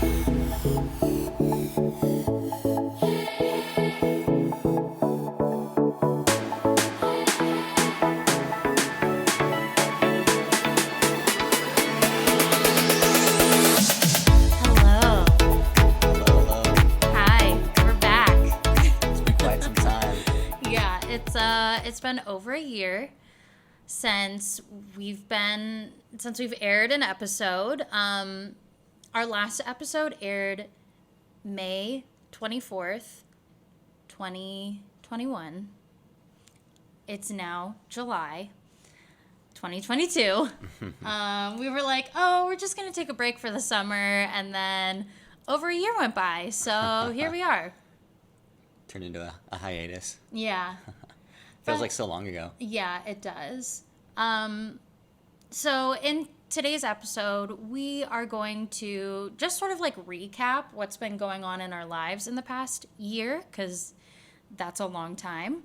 It's been over a year since we've aired an episode. Our last episode aired May 24th, 2021. It's now July 2022. We were like, oh, we're just going to take a break for the summer, and then over a year went by, so here we are. Turned into a hiatus. Yeah. Feels like so long ago. Yeah, it does. So in today's episode, we are going to just sort of like recap what's been going on in our lives in the past year, because that's a long time.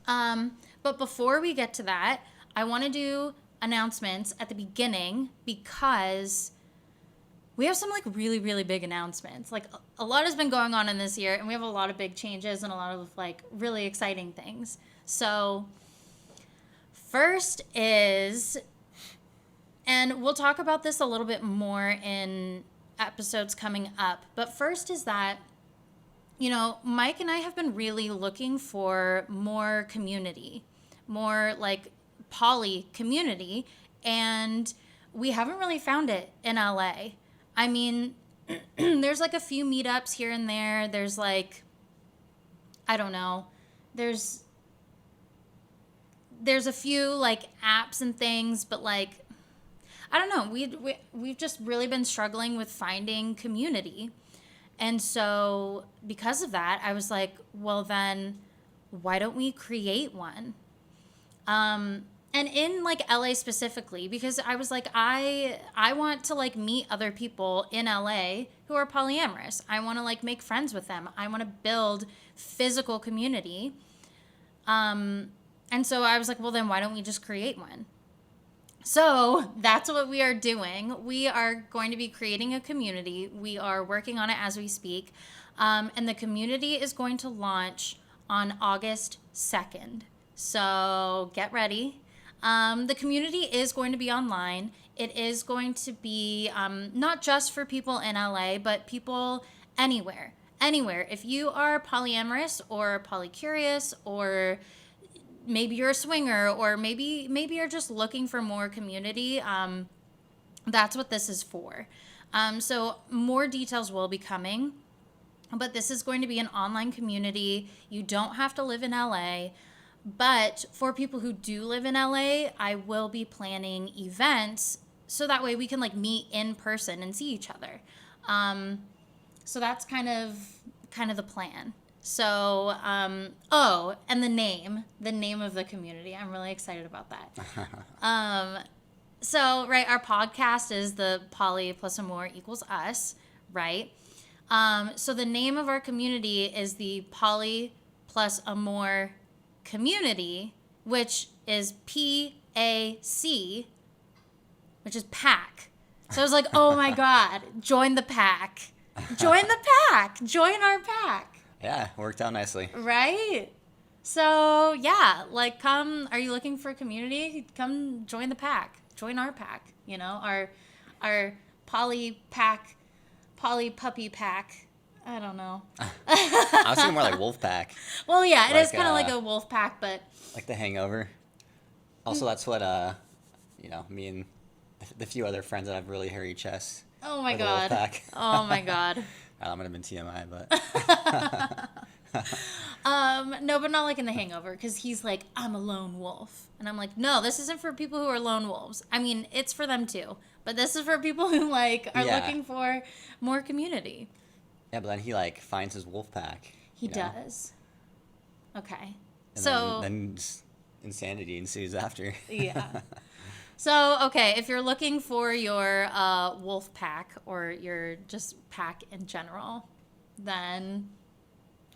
But before we get to that, I want to do announcements at the beginning because we have some like really, really big announcements. Like a lot has been going on in this year, and we have a lot of big changes and a lot of like really exciting things. So first is, and we'll talk about this a little bit more in episodes coming up, but first is that, you know, Mike and I have been really looking for more community, more like poly community, and we haven't really found it in LA. I mean, there's like a few meetups here and there. There's like, I don't know, there's a few like apps and things, but like, I don't know, we've just really been struggling with finding community. And so because of that, I was like, well then why don't we create one? And in like LA specifically, because I was like, I want to like meet other people in LA who are polyamorous. I want to like make friends with them. I want to build physical community. And so I was like, well, then why don't we just create one? So that's what we are doing. We are going to be creating a community. We are working on it as we speak. And the community is going to launch on August 2nd. So get ready. The community is going to be online. It is going to be not just for people in LA, but people anywhere. Anywhere. If you are polyamorous or polycurious, or maybe you're a swinger, or maybe you're just looking for more community, that's what this is for. So more details will be coming, but this is going to be an online community. You don't have to live in LA, but for people who do live in LA, I will be planning events so that way we can like meet in person and see each other. So that's kind of the plan. So, and the name of the community. I'm really excited about that. So, right, our podcast is the Poly plus Amor equals us, right? So the name of our community is the Poly plus Amor community, which is PAC, which is pack. So I was like, oh my God, join the pack. Join the pack. Join our pack. Yeah, worked out nicely. Right? So, yeah, like come, are you looking for a community? Come join the pack. Join our pack, you know, our poly pack, poly puppy pack. I don't know. I was thinking more like wolf pack. Well, yeah, it is kind of like a wolf pack, but like the Hangover. Also, that's what you know, me and the few other friends that have really hairy chests. Oh my God. Oh my God. That might have been TMI, but no, but not like in The Hangover, because he's like, I'm a lone wolf, and I'm like, no, this isn't for people who are lone wolves. I mean, it's for them too, but this is for people who like are looking for more community. Yeah, but then he like finds his wolf pack. He does. Okay. And so then insanity ensues after. Yeah. So, okay, if you're looking for your wolf pack or your just pack in general, then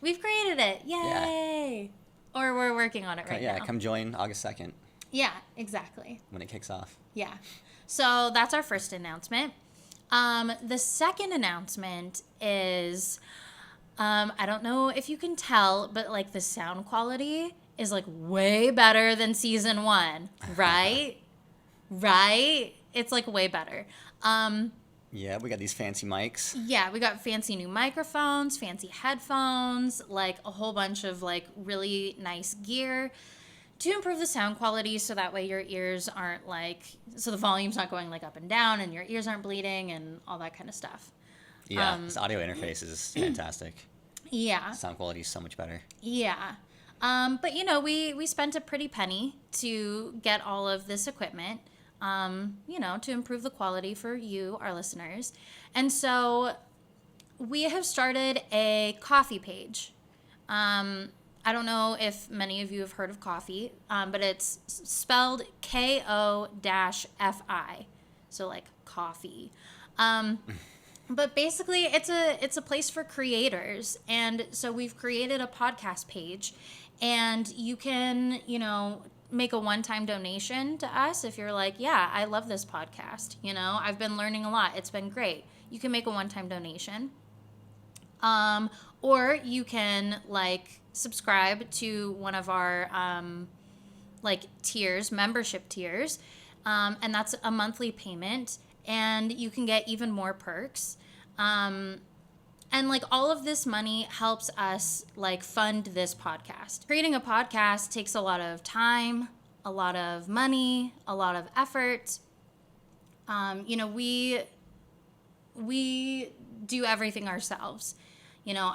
we've created it. Yay! Yeah. Or we're working on it right now. Yeah, come join August 2nd. Yeah, exactly. When it kicks off. Yeah. So that's our first announcement. The second announcement is, I don't know if you can tell, but like the sound quality is like way better than season 1, right? Right? It's like way better. Yeah, we got these fancy mics. Yeah, we got fancy new microphones, fancy headphones, like a whole bunch of like really nice gear to improve the sound quality so that way your ears aren't like, so the volume's not going like up and down and your ears aren't bleeding and all that kind of stuff. Yeah, this audio interface is fantastic. Yeah. Sound quality is so much better. Yeah. But you know, we spent a pretty penny to get all of this equipment, you know, to improve the quality for you, our listeners. And so we have started a coffee page. I don't know if many of you have heard of coffee, but it's spelled KO-FI. So like coffee. But basically it's a place for creators. And so we've created a podcast page, and you can, you know, make a one-time donation to us if you're like, yeah, I love this podcast. You know, I've been learning a lot. It's been great. You can make a one-time donation. Or you can like subscribe to one of our like tiers, membership tiers, and that's a monthly payment, and you can get even more perks. And like all of this money helps us like fund this podcast. Creating a podcast takes a lot of time, a lot of money, a lot of effort. You know, we do everything ourselves. You know,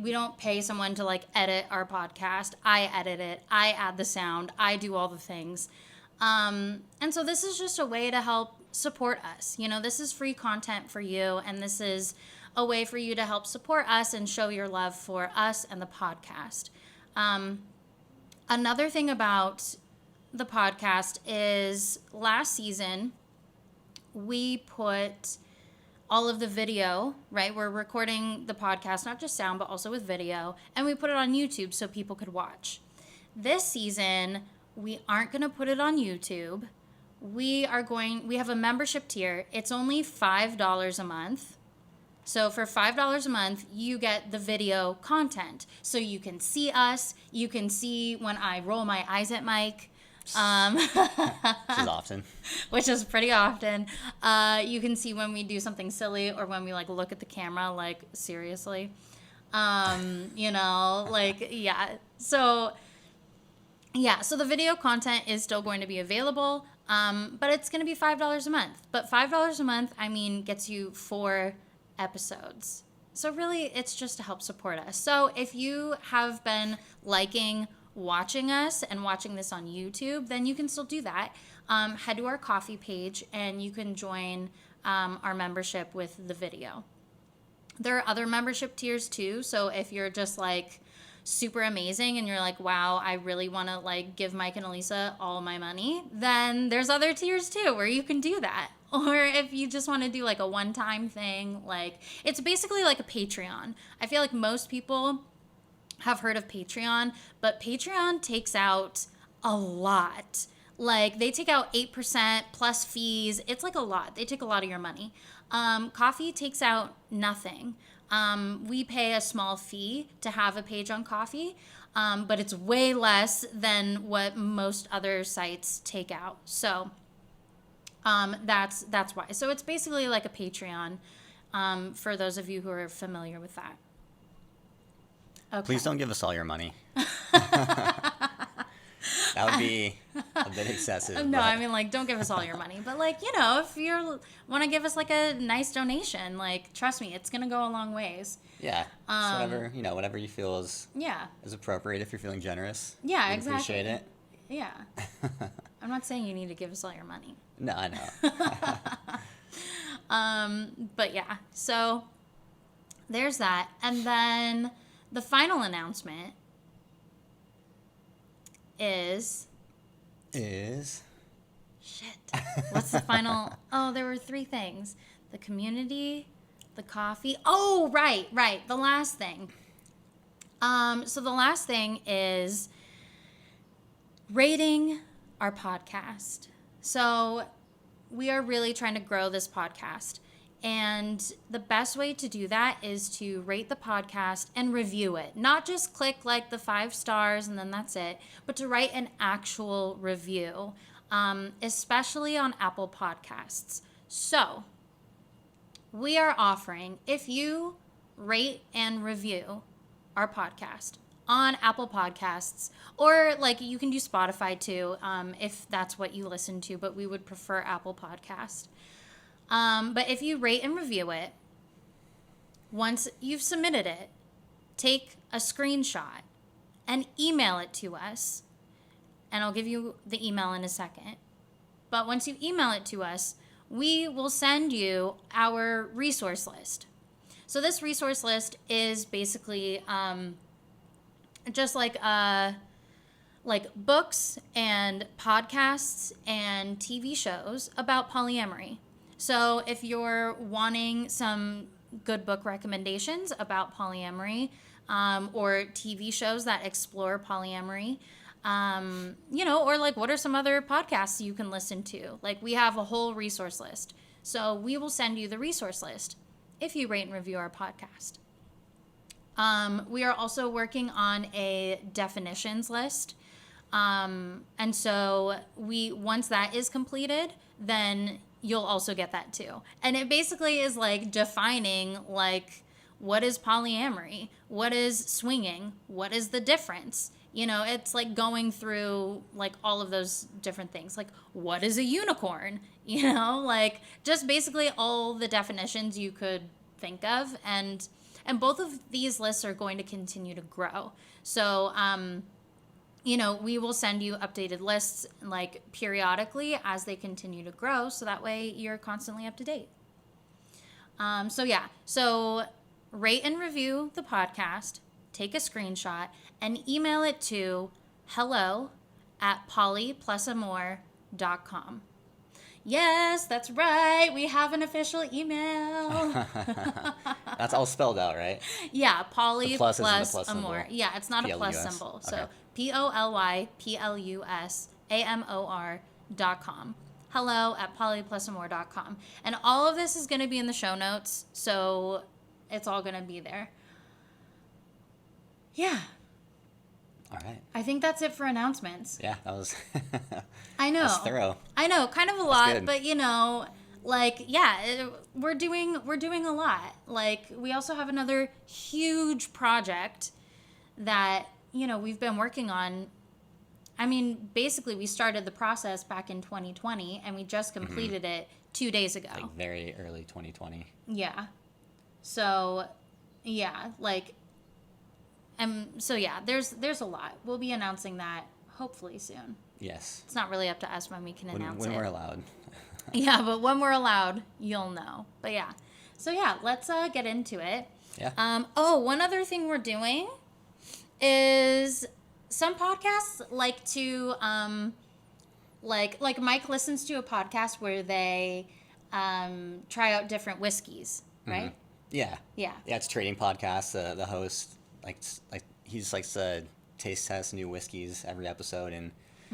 we don't pay someone to like edit our podcast. I edit it. I add the sound. I do all the things. And so this is just a way to help support us. You know, this is free content for you, and this is a way for you to help support us and show your love for us and the podcast. Another thing about the podcast is last season we put all of the video, right? We're recording the podcast, not just sound, but also with video, and we put it on YouTube so people could watch. This season, we aren't going to put it on YouTube. We have a membership tier. It's only $5 a month. So for $5 a month, you get the video content. So you can see us. You can see when I roll my eyes at Mike. Which is often. Which is pretty often. You can see when we do something silly or when we like look at the camera like seriously. You know, like yeah. So the video content is still going to be available, but it's going to be $5 a month. But $5 a month, I mean, gets you 4 episodes. So really, it's just to help support us. So if you have been liking watching us and watching this on YouTube, then you can still do that. Head to our coffee page and you can join our membership with the video. There are other membership tiers too. So if you're just like super amazing and you're like, wow, I really want to like give Mike and Elisa all my money, then there's other tiers too where you can do that. Or if you just want to do like a one-time thing, like it's basically like a Patreon. I feel like most people have heard of Patreon, but Patreon takes out a lot. Like they take out 8% plus fees. It's like a lot. They take a lot of your money. Coffee takes out nothing. We pay a small fee to have a page on Coffee, but it's way less than what most other sites take out. So that's why. So it's basically like a Patreon for those of you who are familiar with that. Okay. Please don't give us all your money. That would be a bit excessive. No, but... I mean, like, don't give us all your money. But, like, you know, if you want to give us, like, a nice donation, like, trust me, it's going to go a long ways. Yeah. So whatever you feel is appropriate if you're feeling generous. Yeah, We'd exactly. Appreciate it. Yeah. I'm not saying you need to give us all your money. No, I know. But, yeah. So, there's that. And then the final announcement is shit. What's the final? Oh, there were 3 things. The community, the coffee. Oh, right. The last thing. So the last thing is rating our podcast. So we are really trying to grow this podcast. And the best way to do that is to rate the podcast and review it. Not just click like the 5 stars and then that's it, but to write an actual review, especially on Apple Podcasts. So we are offering, if you rate and review our podcast on Apple Podcasts, or like you can do Spotify too, if that's what you listen to, but we would prefer Apple Podcast. But if you rate and review it, once you've submitted it, take a screenshot and email it to us. And I'll give you the email in a second. But once you email it to us, we will send you our resource list. So this resource list is basically just like books and podcasts and TV shows about polyamory. So if you're wanting some good book recommendations about polyamory, or TV shows that explore polyamory, or like what are some other podcasts you can listen to? Like we have a whole resource list. So we will send you the resource list if you rate and review our podcast. We are also working on a definitions list. And so once that is completed, then you'll also get that too. And it basically is like defining like what is polyamory, what is swinging, what is the difference. It's like going through like all of those different things. Like what is a unicorn? Like just basically all the definitions you could think of. And both of these lists are going to continue to grow. So, we will send you updated lists like periodically as they continue to grow. So that way you're constantly up to date. So rate and review the podcast, take a screenshot and email it to hello@polyplusamore.com. Yes, that's right. We have an official email. That's all spelled out, right? Yeah, poly The plus plus isn't the plus amore. symbol. Yeah, it's not a plus PLUS. symbol. Okay. So POLYPLUSAMOR.com. hello@polyplusamore.com. And all of this is going to be in the show notes, so it's all going to be there. Yeah. All right. I think that's it for announcements. Yeah, that was I know. That's thorough. I know, kind of a lot, good. but we're doing a lot. Like we also have another huge project that, we've been working on. I mean, basically we started the process back in 2020 and we just completed it 2 days ago. Like very early 2020. Yeah. So, yeah, there's a lot. We'll be announcing that hopefully soon. Yes. It's not really up to us when we can announce when it. we're allowed. Yeah, but when we're allowed, you'll know. But yeah. So yeah, let's get into it. Yeah. One other thing we're doing is some podcasts like to like Mike listens to a podcast where they try out different whiskeys, right? Mm-hmm. Yeah. Yeah. Yeah, it's a trading podcast. The host he just likes to taste test new whiskeys every episode and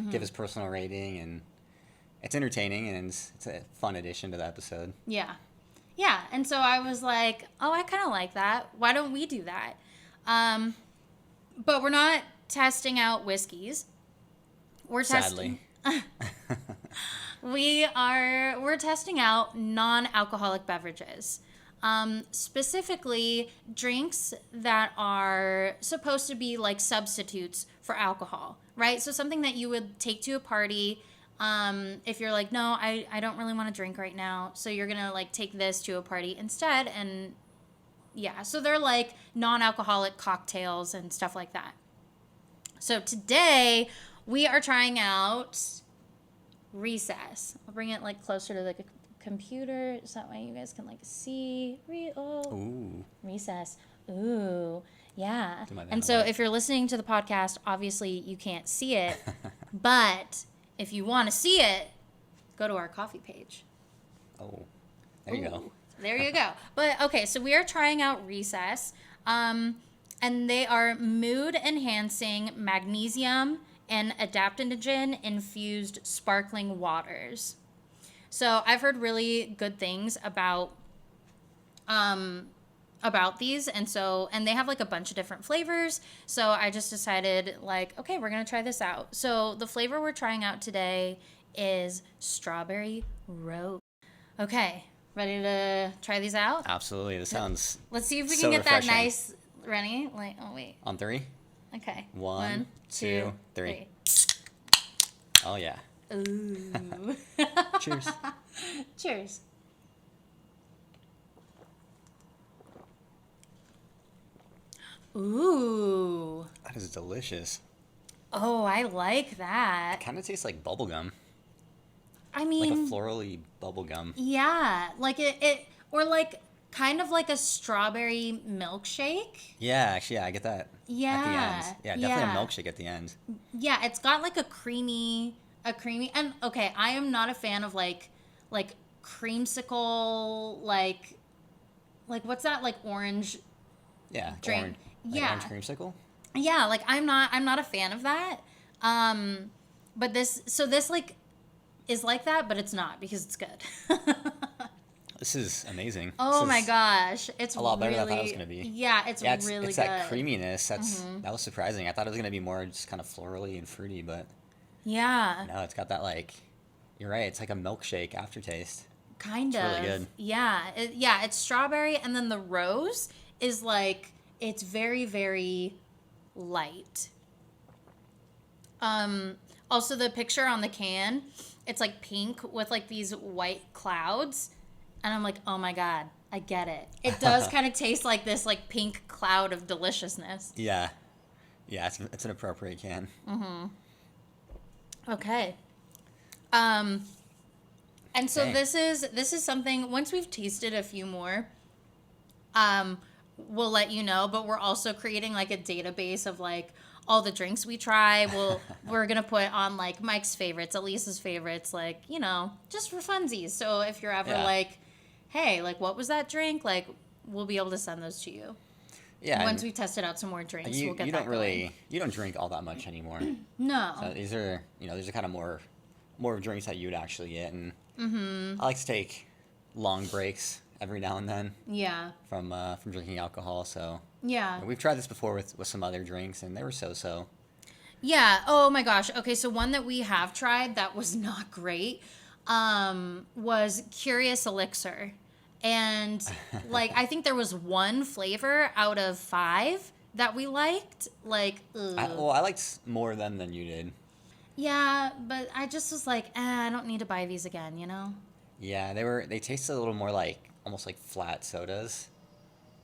give his personal rating, and it's entertaining and it's a fun addition to the episode. Yeah. Yeah, and so I was like, I kind of like that. Why don't we do that? But we're not testing out whiskeys. We're Sadly. We're testing out non-alcoholic beverages. Specifically drinks that are supposed to be like substitutes for alcohol, right? So something that you would take to a party, if you're like, no, I don't really want to drink right now. So you're going to like take this to a party instead. And yeah, so they're like non-alcoholic cocktails and stuff like that. So today we are trying out Recess. I'll bring it like closer to the computer so that way you guys can like see. Ooh. Recess. Ooh. Yeah. Do my And so if you're listening to the podcast, obviously you can't see it. But if you want to see it, go to our coffee page. Oh, there you go. There you go. But okay, so we are trying out Recess. And they are mood enhancing magnesium and adaptogen infused sparkling waters. So I've heard really good things about about these, and they have like a bunch of different flavors. So I just decided like, okay, we're gonna try this out. So the flavor we're trying out today is strawberry rose. Okay, ready to try these out? Absolutely. This sounds Let's see if we so can get refreshing. that nice. Ready? Like, oh wait. On 3? Okay. 1, 2, 3. Oh yeah. Ooh. Cheers. Cheers. Ooh. That is delicious. Oh, I like that. Kind of tastes like bubble gum. I Like a mean, florally bubble gum. yeah, like it, or like kind of like a strawberry milkshake. Yeah, actually, yeah, I get that. At the Yeah, end. Yeah, definitely yeah. a milkshake at the end. Yeah, it's got like a creamy, and okay, I am not a fan of like creamsicle, like what's that, like orange Yeah, drink? orange, Yeah. orange creamsicle. Yeah, like I'm not a fan of that. But this like is like that, but it's not because it's good. This is amazing. Oh This my is gosh, it's a lot better really, than I thought it was gonna be. Yeah, it's Yeah, it's, really it's good. that creaminess. That was surprising. I thought it was gonna be more just kind of florally and fruity, but Yeah, no, it's got that like. You're right. It's like a milkshake aftertaste. kind It's of. really good. Yeah, yeah, it's strawberry, and then the rose is like it's very very light. Also the picture on the can, it's like pink with like these white clouds, and I'm like, oh my god, I get it. It does kind of taste like this like pink cloud of deliciousness. Yeah, yeah. It's an appropriate can. Okay. And so Dang. this is something, once we've tasted a few more, we'll let you know, but we're also creating like a database of like all the drinks we try. We're going to put on like Mike's favorites, Elisa's favorites, like, you know, just for funsies. So if you're ever Yeah. like, hey, like what was that drink? Like we'll be able to send those to you. Yeah. Once and we tested out some more drinks, you we'll get you that don't really you don't drink all that much anymore. going. No. So these are kind of more drinks that you would actually get, and I like to take long breaks every now and then Yeah. from drinking alcohol. So Yeah. we've tried this before with some other drinks, and they were so. Yeah. Oh my gosh. Okay. So one that we have tried that was not great was Curious Elixir. And like, I think there was one flavor out of 5 that we liked. Like, ugh. I liked more of them than you did. Yeah, but I just was like, I don't need to buy these again, you know? Yeah, they tasted a little more like almost like flat sodas.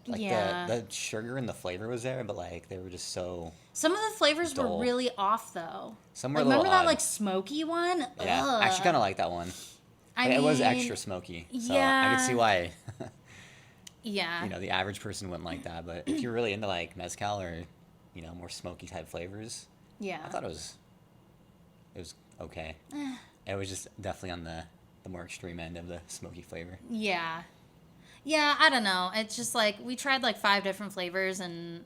Like Yeah. the sugar and the flavor was there, but like they were just so. Some of the flavors Dull. were really off, though. Some were Like, a little remember that odd. like smoky one? Yeah, Ugh. I actually kind of like that one. I It was mean, extra smoky, so I yeah. could see why Yeah. the average person wouldn't like that. But if you're really into like mezcal or more smoky type flavors, Yeah. I thought it was okay. It was just definitely on the more extreme end of the smoky flavor. Yeah. Yeah, I don't know. It's just like we tried like 5 different flavors, and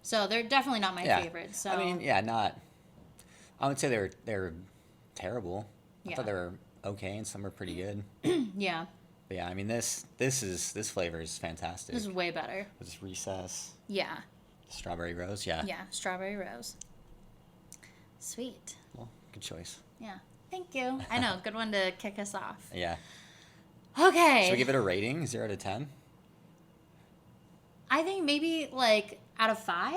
so they're definitely not my Yeah. favorites. So I mean, yeah, I would say they were terrible. I Yeah. thought they were okay, and some were pretty good. yeah, But yeah, I mean this flavor is fantastic. this is way better. This recess Yeah, strawberry rose, yeah. yeah, strawberry rose. Sweet. Well, good choice. Yeah, thank you. I know, good one to kick us off. Yeah. Okay. Should we give it a rating, 0 to 10? I think maybe like out of 5.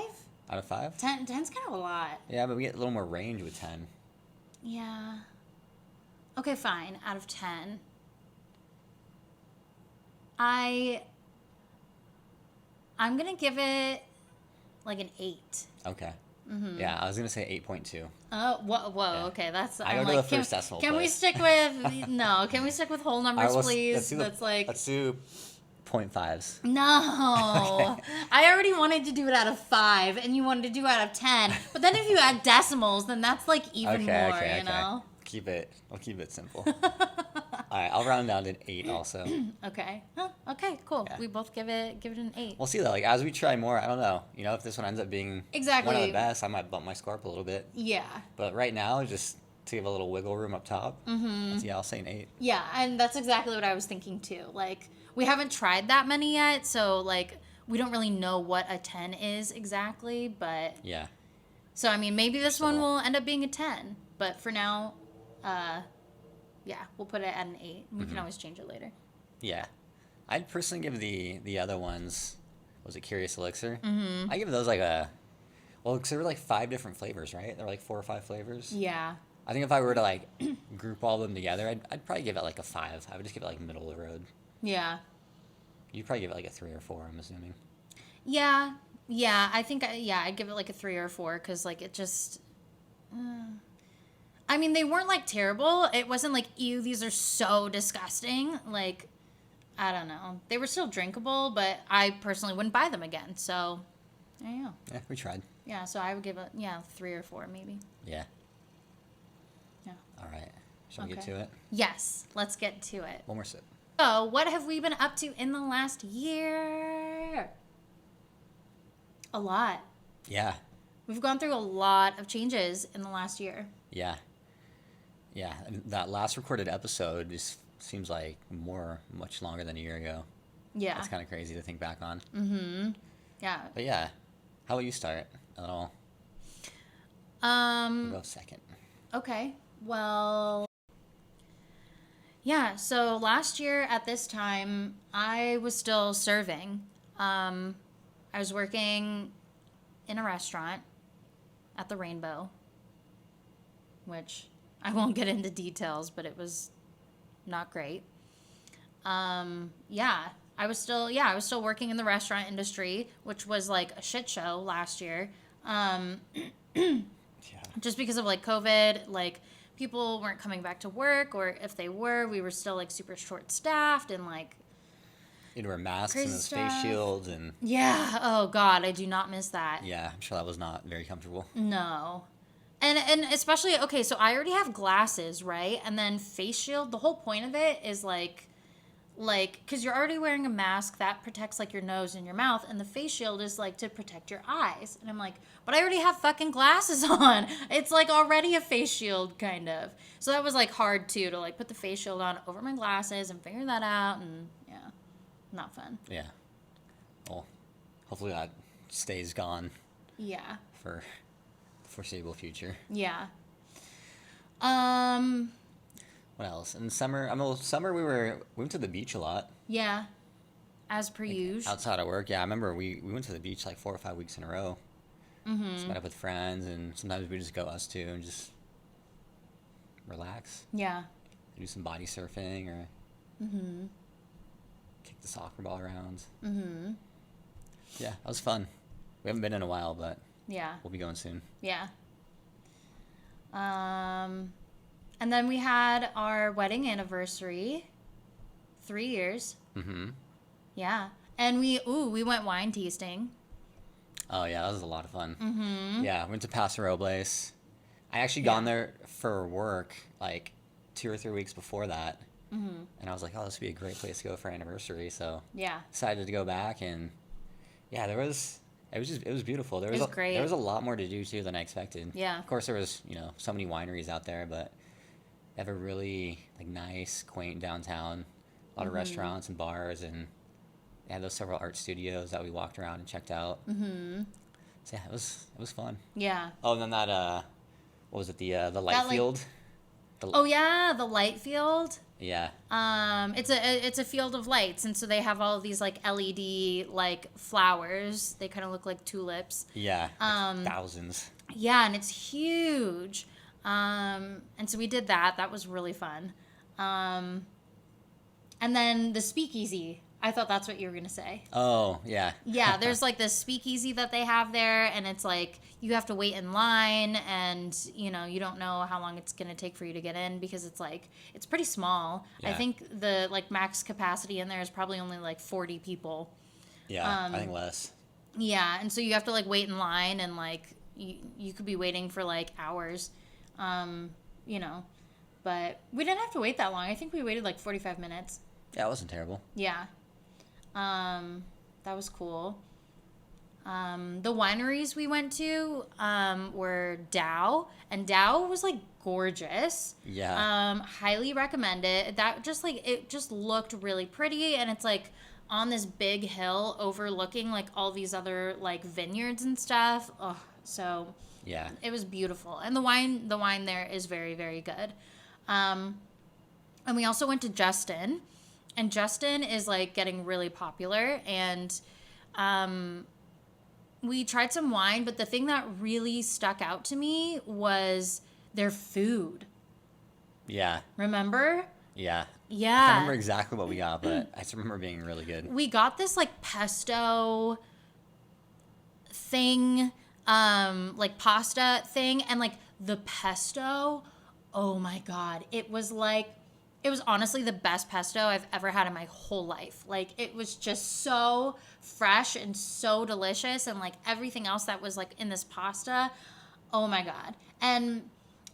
Out of 5? 10's kind of a lot. Yeah, but we get a little more range with 10. Yeah. Okay, fine. Out of 10. I'm gonna give it like an 8. Okay. Yeah, I was gonna say 8.2. Oh, whoa, Yeah. okay, that's. I I'm go to like, the first decimal Can we place. stick with no? Can we stick with whole numbers, please? Let's do That's like let's do 0.5s. no. I already wanted to do it out of 5, and you wanted to do it out of 10. But then if you add decimals, then that's like even more. You know. I'll keep it simple. All right, I'll round down to an 8 also. Okay. Huh, okay. Cool. Yeah. We both give it an 8. We'll see though. Like as we try more, I don't know. If this one ends up being one of Exactly. the best, I might bump my score up a little bit. Yeah. But right now, just to give a little wiggle room up top. Yeah, I'll say an 8. Yeah, and that's exactly what I was thinking too. Like, we haven't tried that many yet, so like we don't really know what a 10 is exactly, but Yeah. so I mean maybe this one Versatile. will end up being a 10, but for now, yeah, we'll put it at an 8. We can always change it later. Yeah. I'd personally give the other ones, was it Curious Elixir? I give those like a, well, because there were like 5 different flavors, right? There were like 4 or 5 flavors. Yeah. I think if I were to like group all of them together, I'd probably give it like a 5. I would just give it like middle of the road. Yeah. You'd probably give it like a 3 or 4, I'm assuming. Yeah. Yeah, I think I'd give it like a 3 or a 4 cuz like it just I mean, they weren't like terrible. It wasn't like, ew, these are so disgusting. Like, I don't know. They were still drinkable, but I personally wouldn't buy them again. So, there you go. Yeah, we tried. Yeah, so I would give it, 3 or 4 maybe. Yeah. Yeah. All right. Shall we get Okay. to it? Yes, let's get to it. One more sip. So, what have we been up to in the last year? A lot. Yeah. We've gone through a lot of changes in the last year. Yeah. Yeah. And that last recorded episode just seems like much longer than a year ago. Yeah. That's kind of crazy to think back on. Yeah. But yeah, how about you start at all? We'll go second. Okay. Well, yeah. So last year at this time, I was still serving. I was working in a restaurant at the Rainbow, which I won't get into details, but it was not great. Yeah. I was still working in the restaurant industry, which was like a shit show last year. Yeah. Just because of like COVID, like people weren't coming back to work, or if they were, we were still like super short staffed and like, You'd wear masks Crazy and those face stuff. shields and yeah, oh God, I do not miss that. yeah, I'm sure that was not very comfortable. No. And especially, okay, so I already have glasses, right? And then face shield, the whole point of it is like, because you're already wearing a mask that protects like your nose and your mouth, and the face shield is like to protect your eyes. And I'm like, but I already have fucking glasses on. It's like already a face shield kind of. So that was like hard too, to like put the face shield on over my glasses and figure that out. And yeah, not fun. Yeah. Well, hopefully that stays gone Yeah. for the foreseeable future. Yeah. What else? In summer, summer we went to the beach a lot. Yeah. As per usual. Outside of work, yeah. I remember we went to the beach like 4 or 5 weeks in a row. Just met up with friends, and sometimes we just go us two and just relax, Yeah. do some body surfing or kick the soccer ball around. Yeah, that was fun. We haven't been in a while, but Yeah. we'll be going soon. Yeah. And then we had our wedding anniversary. 3 years. Yeah. And we went wine tasting. Oh yeah, that was a lot of fun. Yeah, went to Paso Robles. I actually gone there for work like 2 or 3 weeks before that, and I was like, oh, this would be a great place to go for our anniversary. So Yeah. decided to go back, and yeah, it was beautiful. There was It was great. There was a lot more to do too than I expected. Yeah. Of course, there was so many wineries out there, but they have a really like nice, quaint downtown. A lot of restaurants and bars, and they had those several art studios that we walked around and checked out. So yeah, it was fun. Yeah. Oh, and then that what was it, the light That, like- field? Oh yeah, the light field. Yeah. It's a field of lights, and so they have all of these like LED like flowers. They kind of look like tulips. Yeah. Like thousands. Yeah, and it's huge. And so we did that. That was really fun. And then the speakeasy. I thought that's what you were going to say. Oh, yeah. Yeah, there's like this speakeasy that they have there, and it's like you have to wait in line, and you don't know how long it's going to take for you to get in because it's pretty small. I Yeah. think the like max capacity in there is probably only like 40 people. Yeah, I think less. Yeah, and so you have to like wait in line, and like you could be waiting for like hours. But we didn't have to wait that long. I think we waited like 45 minutes. Yeah, it wasn't terrible. Yeah. That was cool. The wineries we went to were Dow, and Dow was like gorgeous. Yeah. Highly recommend it. That just like it just looked really pretty, and it's like on this big hill overlooking like all these other like vineyards and stuff. Oh, so Yeah. it was beautiful, and the wine there is very, very good. And we also went to Justin, and Justin is like getting really popular, and we tried some wine, but the thing that really stuck out to me was their food. Yeah. Remember? Yeah. I Yeah. can't remember exactly what we got, but I just remember being really good. We got this like pesto thing, like pasta thing, and like the pesto, oh my God. It was honestly the best pesto I've ever had in my whole life. Like it was just so fresh and so delicious, and like everything else that was like in this pasta. Oh my God. And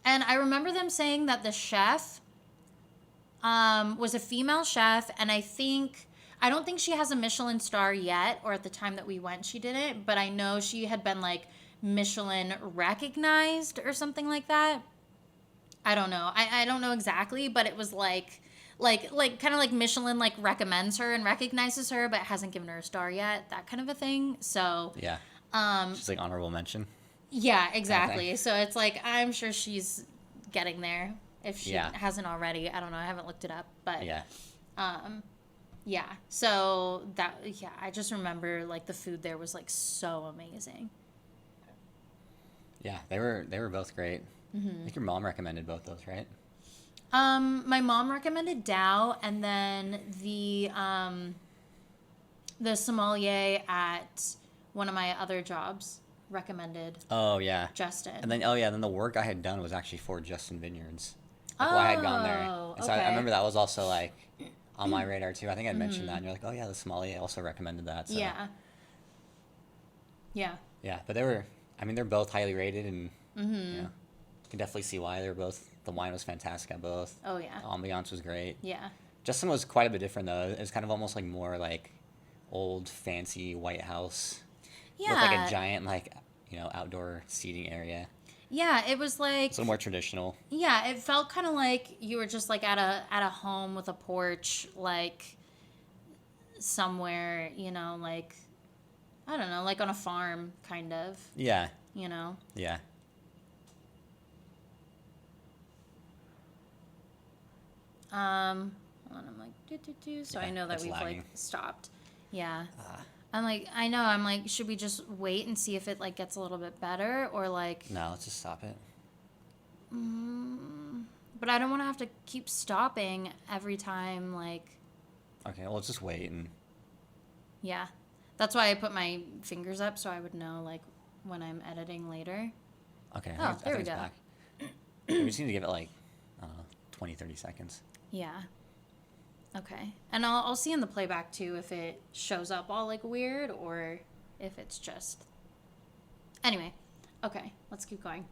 I remember them saying that the chef was a female chef, and I don't think she has a Michelin star yet, or at the time that we went she didn't, but I know she had been like Michelin recognized or something like that. I don't know. I don't know exactly, but it was like kind of like Michelin like recommends her and recognizes her, but hasn't given her a star yet. That kind of a thing. So Yeah. Just like honorable mention. yeah, exactly. So it's like I'm sure she's getting there if she hasn't already. I don't know. I haven't looked it up, but Yeah. yeah. So I just remember like the food there was like so amazing. Yeah, they were both great. I think your mom recommended both those, right? My mom recommended Dow, and then the sommelier at one of my other jobs recommended Oh yeah. Justin. And then then the work I had done was actually for Justin Vineyards. Like, I had gone there. And so I okay. remember that was also like on my radar too. I think I mentioned that, and you're like, oh yeah, the sommelier also recommended that. So. Yeah. Yeah. Yeah, but they're both highly rated, and you know, you can definitely see why. The wine was fantastic at both. Oh yeah. The ambiance was great. Yeah. Justin was quite a bit different though. It was kind of almost like more like old fancy White House. Yeah. Looked like a giant like outdoor seating area. Yeah, it was like It's a little more traditional. Yeah, it felt kind of like you were just like at a home with a porch, like somewhere, like I don't know, like on a farm, kind of. Yeah. Yeah. Hold on, I'm like do. So I know that we've lagging. like stopped. Yeah. I'm like, should we just wait and see if it like gets a little bit better, or like? No, let's just stop it. But I don't want to have to keep stopping every time, like. Okay, well, let's just wait and. Yeah, that's why I put my fingers up so I would know like when I'm editing later. Okay. Oh, there we it's go. back. We just need to give it like 20, 30 seconds. Yeah. Okay. And I'll see in the playback too if it shows up all like weird or if it's just. Anyway. Okay. Let's keep going.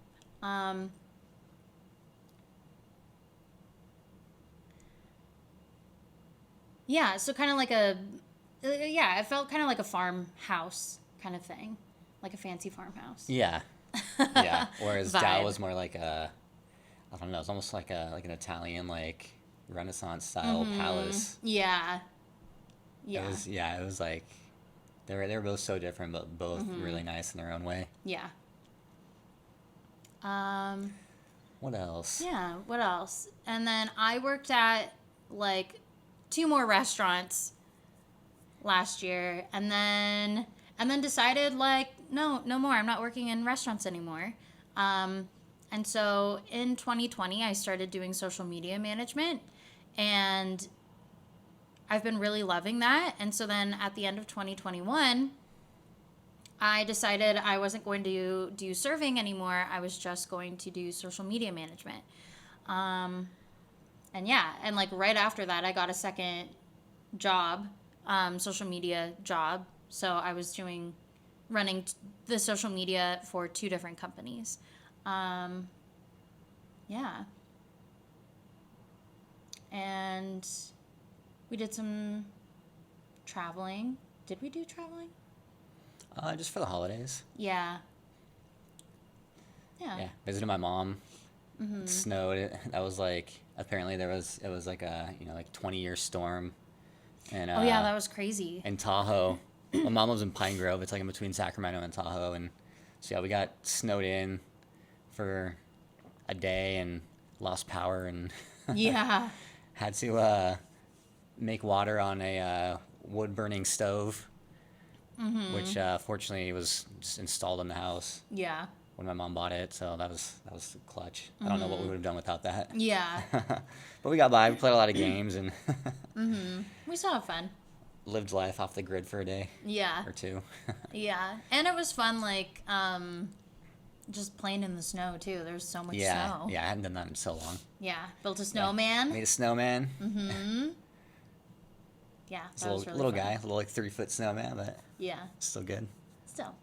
Yeah. So kind of like it felt kind of like a farmhouse kind of thing, like a fancy farmhouse. Yeah. Yeah. Whereas Dow Vibe. was more like I don't know, it's almost like an Italian like Renaissance style palace. Yeah. Yeah. It was like they were both so different, but both really nice in their own way. Yeah. What else? Yeah, what else? And then I worked at like 2 more restaurants last year, and then decided like no more. I'm not working in restaurants anymore. And so in 2020 I started doing social media management, and I've been really loving that. And so then at the end of 2021 I decided I wasn't going to do serving anymore. I was just going to do social media management. And like right after that, I got a second job, social media job. So I was running the social media for 2 different companies. Yeah. And we did some traveling. Did we do traveling? Just for the holidays. Yeah. Yeah. Yeah. Visited my mom It snowed. That was like, apparently it was like a, 20-year storm. And Oh yeah, that was crazy. in Tahoe. My mom lives in Pine Grove. It's like in between Sacramento and Tahoe. And so yeah, we got snowed in for a day and lost power and Yeah. had to make water on a wood burning stove, which fortunately was just installed in the house Yeah. when my mom bought it. So that was clutch. I don't know what we would have done without that. Yeah. But we got by. We played a lot of games and We still have fun. lived life off the grid for a day Yeah. or two. Yeah. And it was fun, like, just playing in the snow, too. There's so much Yeah, snow. yeah, I hadn't done that in so long. Yeah. Built a Yeah. snowman. Made a snowman. Yeah. It's That a was really little fun. guy, a little like 3-foot snowman, but Yeah. still good. Still.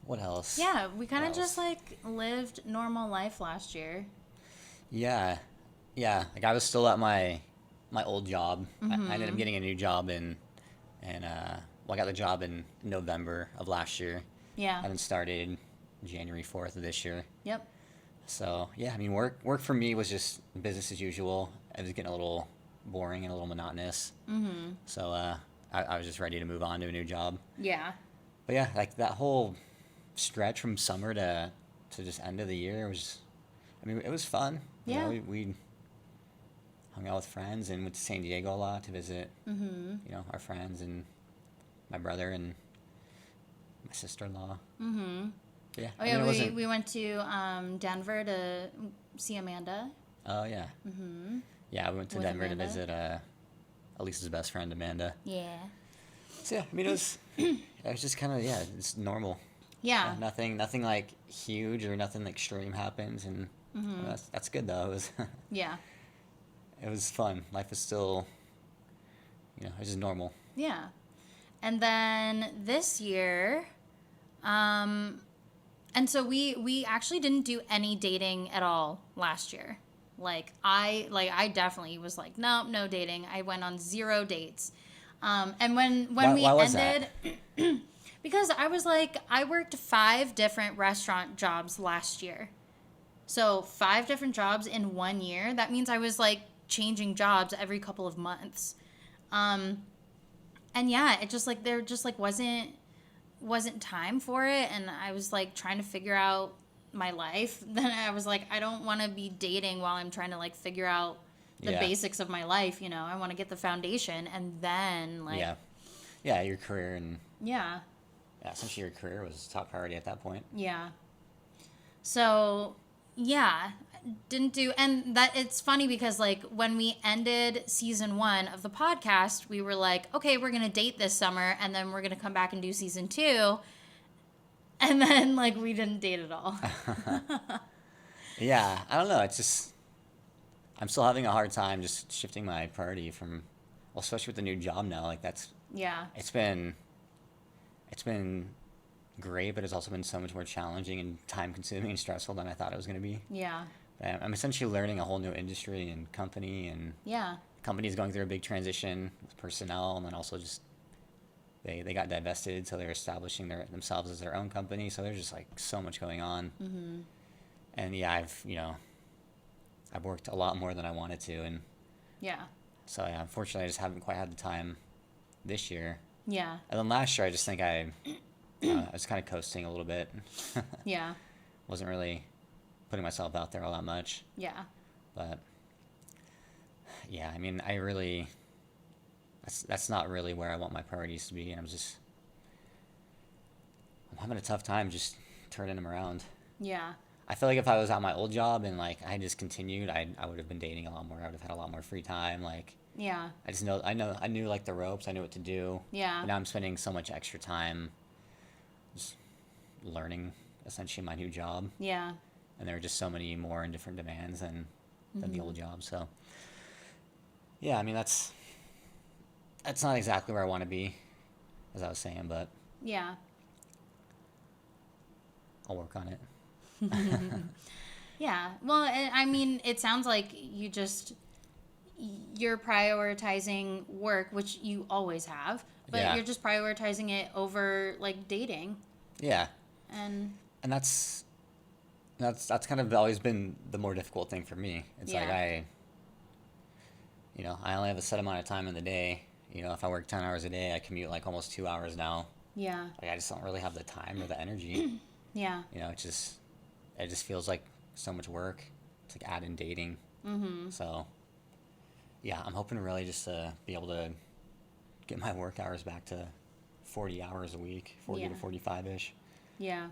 What else? Yeah, we kind of What just else? like lived normal life last year. Yeah, yeah. Like I was still at my old job. I ended up getting a new job well, I got the job in November of last year. Yeah. I then started January 4th of this year. Yep. So yeah, I mean, work for me was just business as usual. It was getting a little boring and a little monotonous. So I was just ready to move on to a new job. Yeah. But yeah, like that whole stretch from summer to just end of the year was, I mean, it was fun. Yeah. We hung out with friends and went to San Diego a lot to visit, our friends and my brother and my sister-in-law. Yeah. Oh I yeah, mean, it wasn't. we went to Denver to see Amanda. Oh yeah. Yeah, we went to With Denver Amanda? to visit Elisa's best friend Amanda. Yeah. So yeah, I mean, it was just kind of, yeah, it's normal. Yeah. Nothing like huge or nothing extreme happens, and that's good though. It was Yeah. it was fun. Life is still, it's just normal. Yeah. And then this year, and so we actually didn't do any dating at all last year. I definitely was like, no dating. I went on 0 dates. And when we Why was ended, because I was like, I worked 5 different restaurant jobs last year. So 5 different jobs in 1 year. That means I was like changing jobs every couple of months. And yeah, it just like there just like wasn't time for it, and I was like trying to figure out my life. Then I was like, I don't want to be dating while I'm trying to like figure out the Yeah. basics of my life. I want to get the foundation, and then like Yeah, your career and yeah. essentially your career was top priority at that point. Yeah. So, yeah, didn't do, and that it's funny because like when we ended season 1 of the podcast, we were like, okay, we're going to date this summer and then we're going to come back and do season 2. And then like we didn't date at all. Yeah, I don't know. It's just I'm still having a hard time just shifting my priority from, well, especially with the new job now. Like Yeah. it's been great, but it's also been so much more challenging and time consuming and stressful than I thought it was going to be. Yeah. I'm essentially learning a whole new industry and company, and Yeah. the company's going through a big transition with personnel, and then also just they got divested, so they're establishing themselves as their own company. So there's just like so much going on. And yeah, I've worked a lot more than I wanted to, and Yeah. so yeah, unfortunately I just haven't quite had the time this year. Yeah. And then last year I just think I was kind of coasting a little bit. Yeah. Wasn't really putting myself out there all that much. Yeah. But yeah, I mean, that's not really where I want my priorities to be, and I'm having a tough time just turning them around. Yeah. I feel like if I was at my old job and like I had just continued, I would have been dating a lot more. I would have had a lot more free time. Like Yeah. I knew like the ropes. I knew what to do. Yeah. But now I'm spending so much extra time just learning essentially my new job, Yeah. and there are just so many more and different demands than the old job. So yeah, I mean that's not exactly where I want to be, as I was saying, but Yeah. I'll work on it. Yeah. Well, I mean, it sounds like you're prioritizing work, which you always have, but Yeah. you're just prioritizing it over like dating. Yeah. And And that's That's kind of always been the more difficult thing for me. It's like Yeah. I only have a set amount of time in the day. If I work 10 hours a day, I commute like almost 2 hours now. Yeah. Like I just don't really have the time or the energy. Yeah. It just feels like so much work. It's like add in dating. So yeah, I'm hoping to really just be able to get my work hours back to 40 hours a week, 40 Yeah. to 45-ish. Yeah.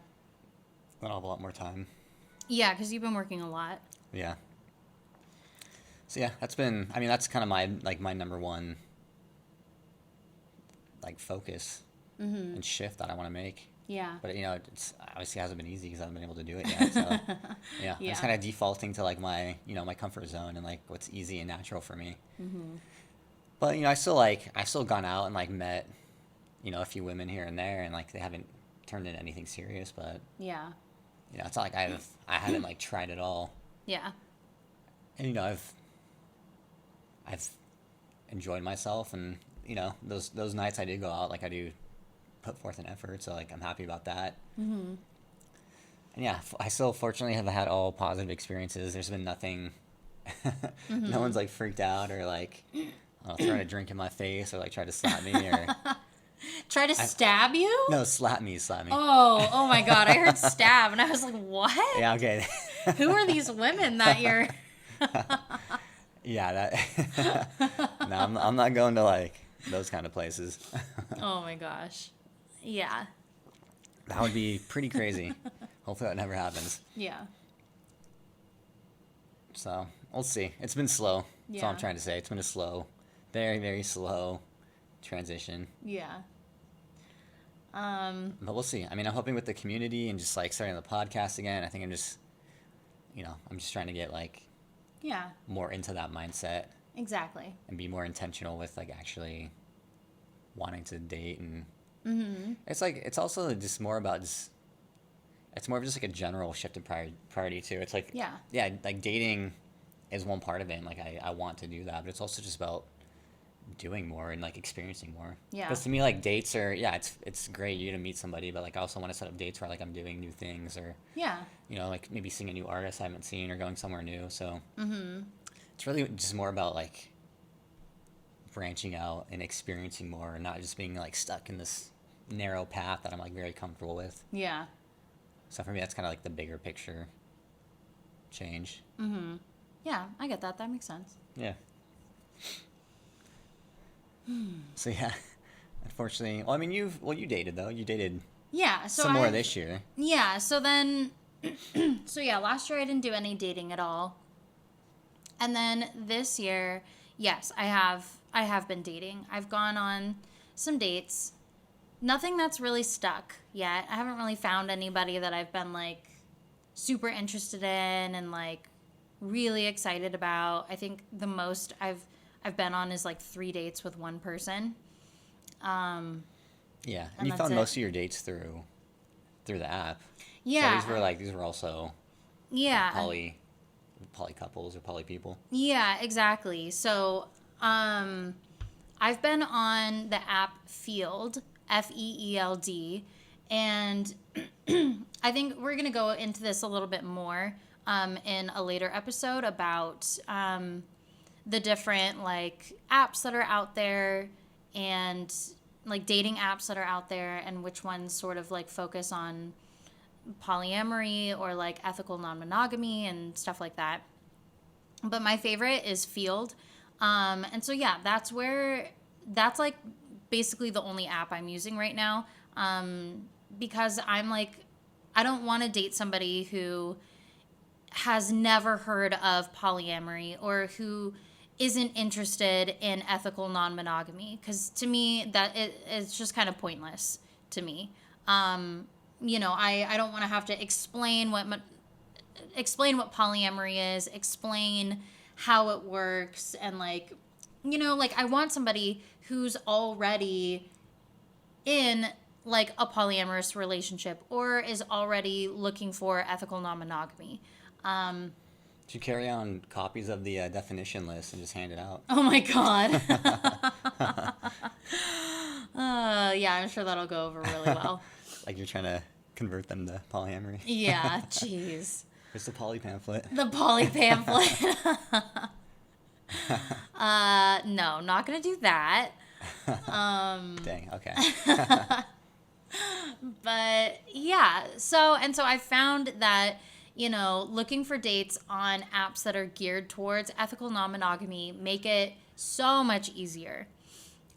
Then I'll have a lot more time. Yeah, because you've been working a lot. Yeah. So yeah, that's kind of my number one like focus and shift that I want to make. Yeah. But it's obviously hasn't been easy because I haven't been able to do it yet. So yeah, I'm just kind of defaulting to like my my comfort zone and like what's easy and natural for me. But I've still gone out and like met a few women here and there, and like they haven't turned into anything serious. But Yeah. it's not like I haven't like tried it all. Yeah. And I've enjoyed myself, and those nights I do go out, like I do put forth an effort, so like I'm happy about that. And yeah, I still fortunately have had all positive experiences. There's been nothing no one's like freaked out or like throwing a drink in my face or like try to slap me or Try to stab you? no, slap me. Oh my God. I heard stab and I was like, what? Yeah, okay. Who are these women that you're... Yeah, that no, I'm not going to like those kind of places. Oh my gosh. Yeah. That would be pretty crazy. Hopefully that never happens. Yeah. So we'll see. It's been slow. That's all I'm Yeah. trying to say. It's been a slow, very, very slow transition. Yeah. But we'll see. I mean, I'm hoping with the community and just like starting the podcast again, I think I'm just trying to get like Yeah. more into that mindset Exactly. and be more intentional with like actually wanting to date. And it's like it's also just more about just it's more of just like a general shift in priority too. It's like Yeah. like dating is one part of it, and like I want to do that, but it's also just about doing more and like experiencing more. Yeah. Because to me, like dates are it's great you to meet somebody, but like I also want to set up dates where like I'm doing new things or Yeah. like maybe seeing a new artist I haven't seen or going somewhere new. So it's really just more about like branching out and experiencing more and not just being like stuck in this narrow path that I'm like very comfortable with. Yeah. So for me, that's kind of like the bigger picture change. Yeah. I get that. That makes sense. Yeah. So yeah, unfortunately, well, I mean, you dated though. You dated Yeah. So some more this year. Yeah. So then, so yeah, last year I didn't do any dating at all. And then this year, yes, I have been dating. I've gone on some dates. Nothing that's really stuck yet. I haven't really found anybody that I've been like super interested in and like really excited about. I think the most I've been on is like 3 dates with one person. Yeah, And and you that's found it. most of your dates through the app. Yeah. So these were also Yeah. poly couples or poly people. Yeah, exactly. So, I've been on the app Field, Feeld, and I think we're going to go into this a little bit more in a later episode about the different like apps that are out there and like dating apps that are out there and which ones sort of like focus on polyamory or like ethical non-monogamy and stuff like that. But my favorite is Field. And so yeah, that's like basically the only app I'm using right now. Because I'm like, I don't want to date somebody who has never heard of polyamory or who isn't interested in ethical non-monogamy. Because to me, it's just kind of pointless to me. I don't want to have to explain what polyamory is, explain how it works, and like I want somebody who's already in like a polyamorous relationship or is already looking for ethical non-monogamy. Did you carry on copies of the definition list and just hand it out? Oh my God. Yeah, I'm sure that'll go over really well. Like you're trying to convert them to polyamory. Yeah, jeez. Where's the poly pamphlet? The poly pamphlet. No, not gonna do that. Dang, okay. But yeah, so I found that, looking for dates on apps that are geared towards ethical non-monogamy make it so much easier.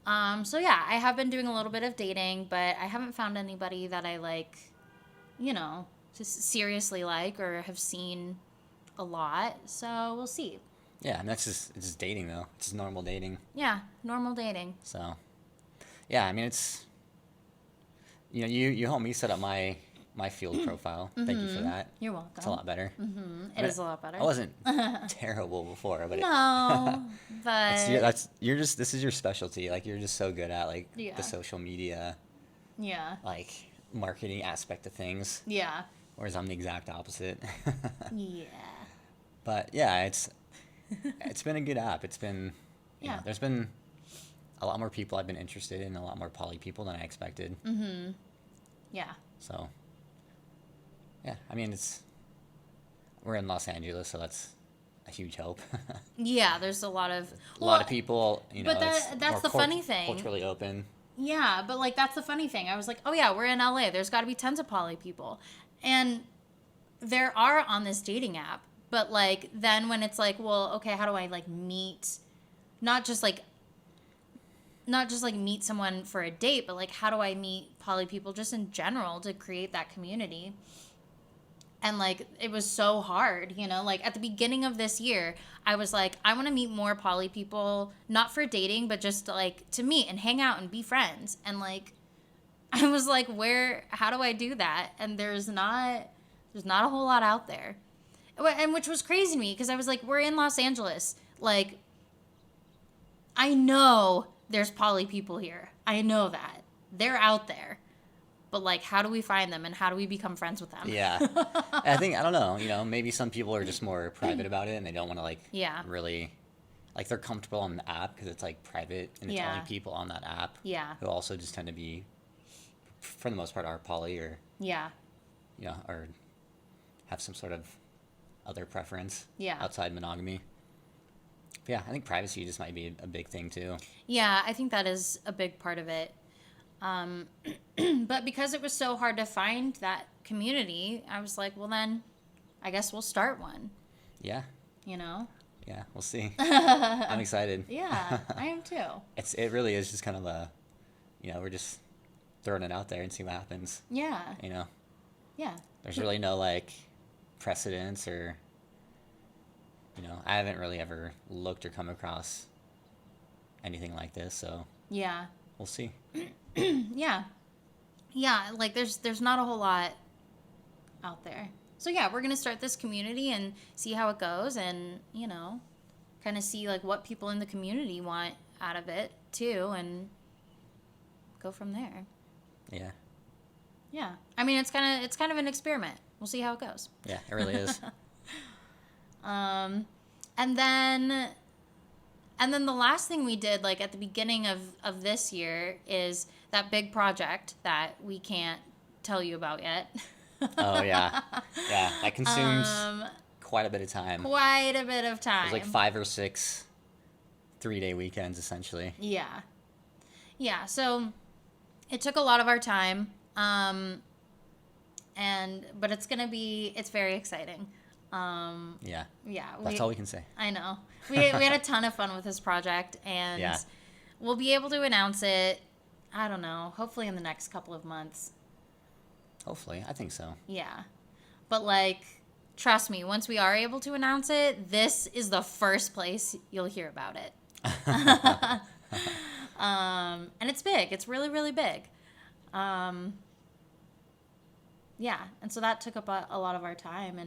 So yeah, I have been doing a little bit of dating, but I haven't found anybody that I like, just seriously like or have seen a lot. So we'll see. Yeah, and it's just dating though. It's just normal dating. Yeah, normal dating. So, yeah, I mean it's, you helped me set up my field profile. Thank you for that. You're welcome. It's a lot better. It is a lot better. I wasn't terrible before, but No, but this is your specialty. Like you're just so good at like Yeah. the social media, yeah, like marketing aspect of things, yeah, whereas I'm the exact opposite. yeah, But yeah, it's been a good app. It's been Yeah. there's been a lot more people I've been interested in, a lot more poly people than I expected. yeah, So yeah, I mean we're in Los Angeles, so that's a huge help. yeah. There's a lot of A lot of people, but it's that's more the funny thing. culturally open. Yeah, but like that's the funny thing. I was like, oh yeah, we're in LA. There's got to be tons of poly people, and there are on this dating app. But like then when it's like, well, okay, how do I like meet, not just like meet someone for a date, but like how do I meet poly people just in general to create that community? And like it was so hard, like at the beginning of this year, I was like, I want to meet more poly people, not for dating, but just like to meet and hang out and be friends. And like I was like, how do I do that? And there's not a whole lot out there. And which was crazy to me because I was like, we're in Los Angeles. Like I know there's poly people here. I know that. They're out there. But like how do we find them and how do we become friends with them? Yeah. I don't know, maybe some people are just more private about it and they don't want to like really, like they're comfortable on the app because it's like private and it's only people on that app who also just tend to be, for the most part, are poly or, or have some sort of other preference outside monogamy. But yeah, I think privacy just might be a big thing too. Yeah, I think that is a big part of it. But because it was so hard to find that community, I was like, well then, I guess we'll start one. Yeah. Yeah, we'll see. I'm excited. Yeah, I am too. It really is just kind of we're just throwing it out there and see what happens. Yeah. Yeah. There's really no like precedence or, I haven't really ever looked or come across anything like this, so yeah, we'll see. Yeah, like there's not a whole lot out there, so yeah, we're gonna start this community and see how it goes, and kind of see like what people in the community want out of it too, and go from there. Yeah, I mean it's kind of an experiment. We'll see how it goes. Yeah, it really is. And then the last thing we did, like at the beginning of this year, is that big project that we can't tell you about yet. Oh yeah, that consumes quite a bit of time. Quite a bit of time. It was like 5 or 6 3-day weekends essentially. Yeah. So it took a lot of our time, but it's very exciting. Yeah. That's all we can say. I know. We had a ton of fun with this project, and we'll be able to announce it, I don't know, hopefully in the next couple of months. Hopefully. I think so. Yeah. But like, trust me, once we are able to announce it, this is the first place you'll hear about it. And it's big. It's really, really big. Yeah. And so that took up a lot of our time,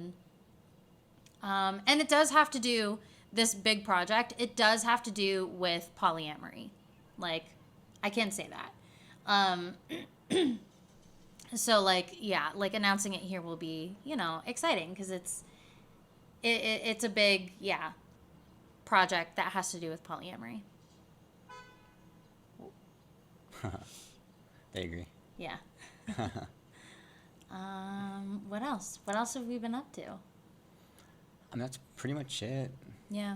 and it does have to do, this big project, it does have to do with polyamory. Like, I can say that. So, like, yeah, like, announcing it here will be, exciting, because it's a big, project that has to do with polyamory. They agree. Yeah. What else? What else have we been up to? I mean, that's pretty much it. Yeah.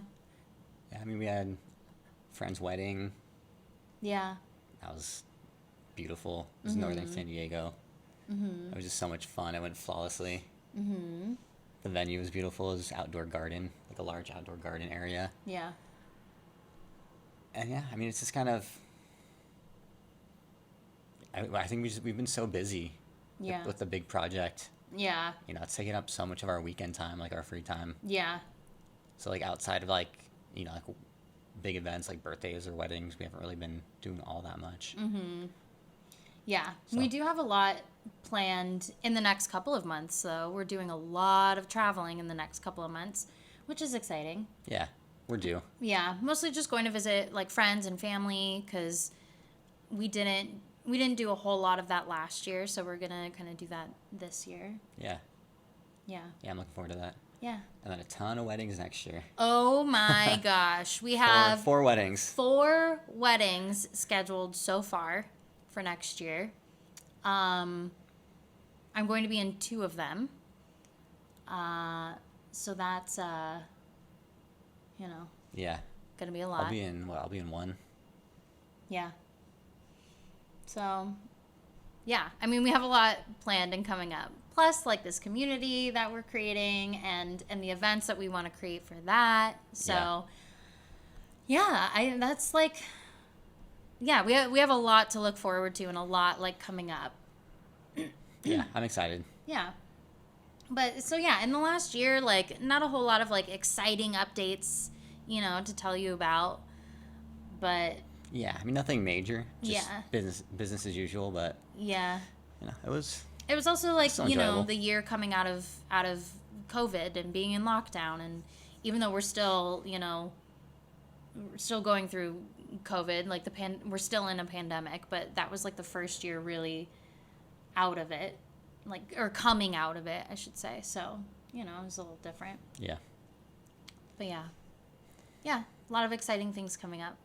Yeah, I mean, we had a friend's wedding. Yeah. That was beautiful. It was northern San Diego. It was just so much fun. It went flawlessly. The venue was beautiful. It was outdoor garden, like a large outdoor garden area. Yeah. And yeah, I mean, it's just kind of. I think we've been so busy Yeah. with the big project. Yeah. You know, it's taking up so much of our weekend time, like our free time. Yeah. So like outside of like, you know, like big events like birthdays or weddings, we haven't really been doing all that much. Yeah. So- We do have a lot planned in the next couple of months, so we're doing a lot of traveling in the next couple of months, which is exciting. Yeah, we're due. Yeah, mostly just going to visit like friends and family because we didn't do a whole lot of that last year, so we're gonna kind of do that this year. Yeah. Yeah. Yeah, I'm looking forward to that. Yeah. And then a ton of weddings next year. Oh my gosh, we have Four weddings. 4 weddings scheduled so far for next year. I'm going to be in 2 of them. So that's you know, Yeah. gonna be a lot. I'll be in one. Yeah. So, yeah. I mean, we have a lot planned and coming up. Plus, like this community that we're creating and the events that we want to create for that. So, that's like, yeah, we have a lot to look forward to and a lot like coming up. Yeah, I'm excited. Yeah. But so yeah, in the last year, like not a whole lot of like exciting updates, you know, to tell you about. But Yeah, I mean nothing major. Just Yeah. business as usual, but yeah. you know, it was also like, Still you know, enjoyable. the year coming out of COVID and being in lockdown, and even though we're still, you know, we're still going through COVID, like we're still in a pandemic, but that was like the first year really out of it, like, or coming out of it, I should say. So, you know, it was a little different. yeah. But yeah, a lot of exciting things coming up.